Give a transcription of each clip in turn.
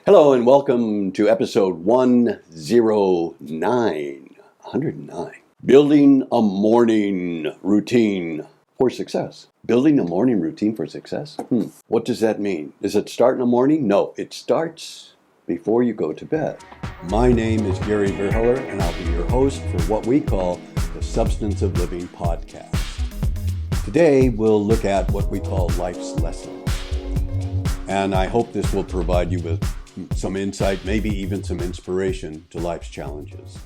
Hello and welcome to episode 109. Building a morning routine for success. Building a morning routine for success? What does that mean? Does it start in the morning? No, it starts before you go to bed. My name is Gary Verheller and I'll be your host for what we call the Substance of Living podcast. Today we'll look at what we call life's lessons. And I hope this will provide you with some insight, maybe even some inspiration to life's challenges.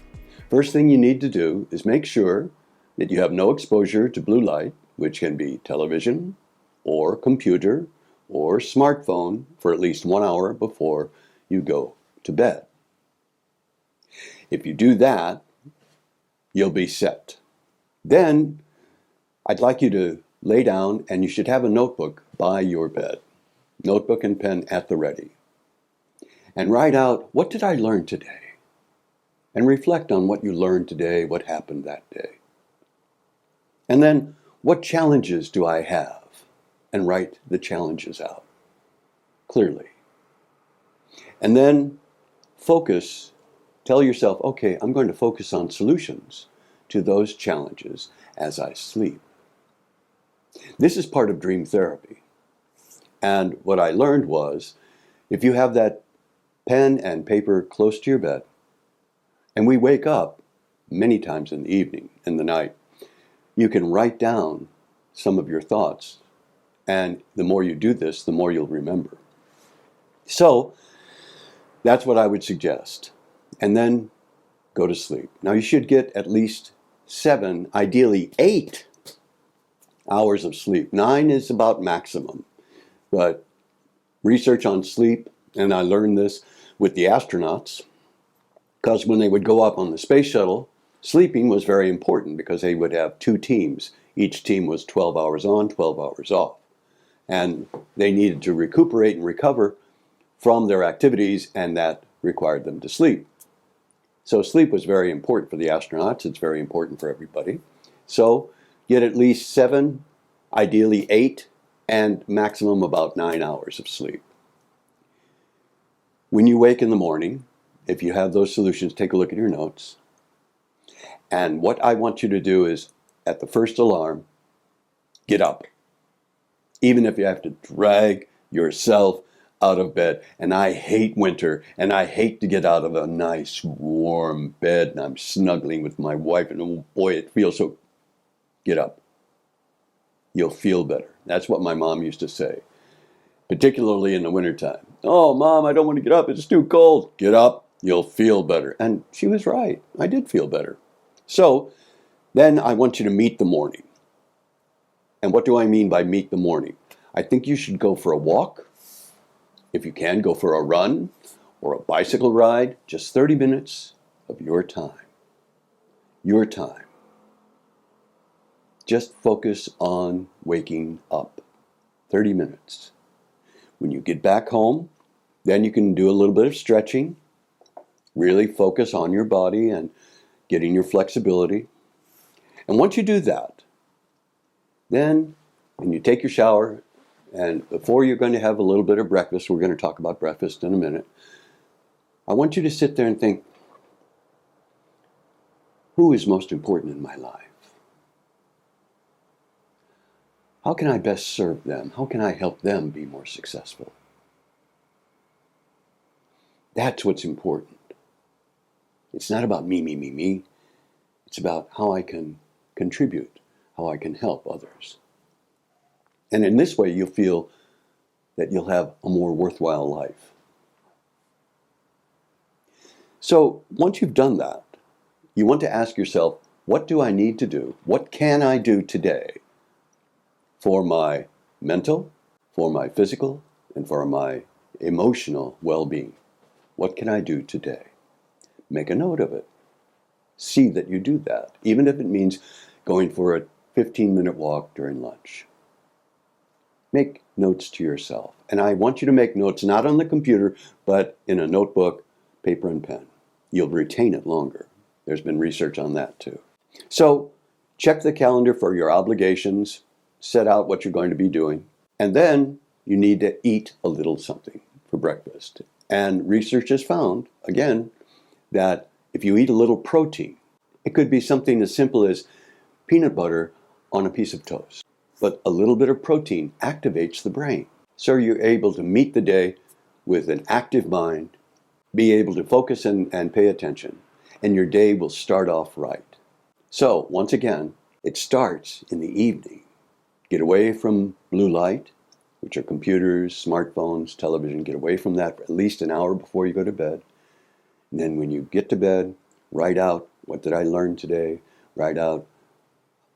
First thing you need to do is make sure that you have no exposure to blue light, which can be television or computer or smartphone, for at least 1 hour before you go to bed. If you do that, you'll be set. Then I'd like you to lay down, and you should have a notebook by your bed. Notebook and pen at the ready. And write out, what did I learn today? And reflect on what you learned today, what happened that day. And then, what challenges do I have? And write the challenges out clearly. And then focus, tell yourself, okay, I'm going to focus on solutions to those challenges as I sleep. This is part of dream therapy. And what I learned was, if you have that pen and paper close to your bed, and we wake up many times in the evening, in the night, you can write down some of your thoughts, and the more you do this, the more you'll remember. So, that's what I would suggest. And then go to sleep. Now you should get at least 7, ideally 8 hours of sleep. 9 is about maximum, but research on sleep, and I learned this with the astronauts, because when they would go up on the space shuttle, sleeping was very important because they would have 2 teams. Each team was 12 hours on, 12 hours off. And they needed to recuperate and recover from their activities, and that required them to sleep. So sleep was very important for the astronauts. It's very important for everybody. So get at least 7, ideally 8, and maximum about 9 hours of sleep. When you wake in the morning, if you have those solutions, take a look at your notes. And what I want you to do is, at the first alarm, get up. Even if you have to drag yourself out of bed. And I hate winter, and I hate to get out of a nice warm bed, and I'm snuggling with my wife, and oh boy, it feels so. Get up. You'll feel better. That's what my mom used to say, particularly in the wintertime. Oh, Mom, I don't want to get up. It's too cold. Get up. You'll feel better. And she was right. I did feel better. So then I want you to meet the morning. And what do I mean by meet the morning? I think you should go for a walk. If you can, go for a run or a bicycle ride. Just 30 minutes of your time. Your time. Just focus on waking up. 30 minutes. When you get back home, then you can do a little bit of stretching. Really focus on your body and getting your flexibility. And once you do that, then when you take your shower, and before you're going to have a little bit of breakfast, we're going to talk about breakfast in a minute, I want you to sit there and think, who is most important in my life? How can I best serve them? How can I help them be more successful? That's what's important. It's not about me. It's about how I can contribute, how I can help others. And in this way, you'll feel that you'll have a more worthwhile life. So once you've done that, you want to ask yourself, what do I need to do? What can I do today for my mental, for my physical, and for my emotional well-being? What can I do today? Make a note of it. See that you do that, even if it means going for a 15-minute walk during lunch. Make notes to yourself. And I want you to make notes not on the computer, but in a notebook, paper and pen. You'll retain it longer. There's been research on that too. So check the calendar for your obligations, set out what you're going to be doing, and then you need to eat a little something for breakfast. And research has found, again, that if you eat a little protein, it could be something as simple as peanut butter on a piece of toast. But a little bit of protein activates the brain. So you're able to meet the day with an active mind, be able to focus and pay attention, and your day will start off right. So, once again, it starts in the evening. Get away from blue light, which are computers, smartphones, television. Get away from that for at least an hour before you go to bed. And then when you get to bed, write out, what did I learn today? Write out,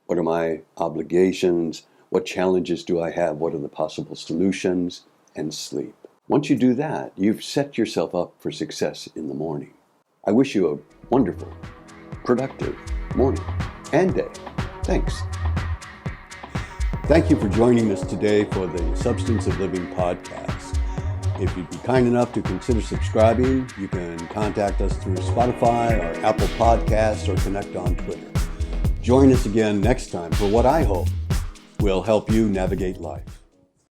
what are my obligations? What challenges do I have? What are the possible solutions? And sleep. Once you do that, you've set yourself up for success in the morning. I wish you a wonderful, productive morning and day. Thanks. Thank you for joining us today for the Substance of Living podcast. If you'd be kind enough to consider subscribing, you can contact us through Spotify or Apple Podcasts or connect on Twitter. Join us again next time for what I hope will help you navigate life.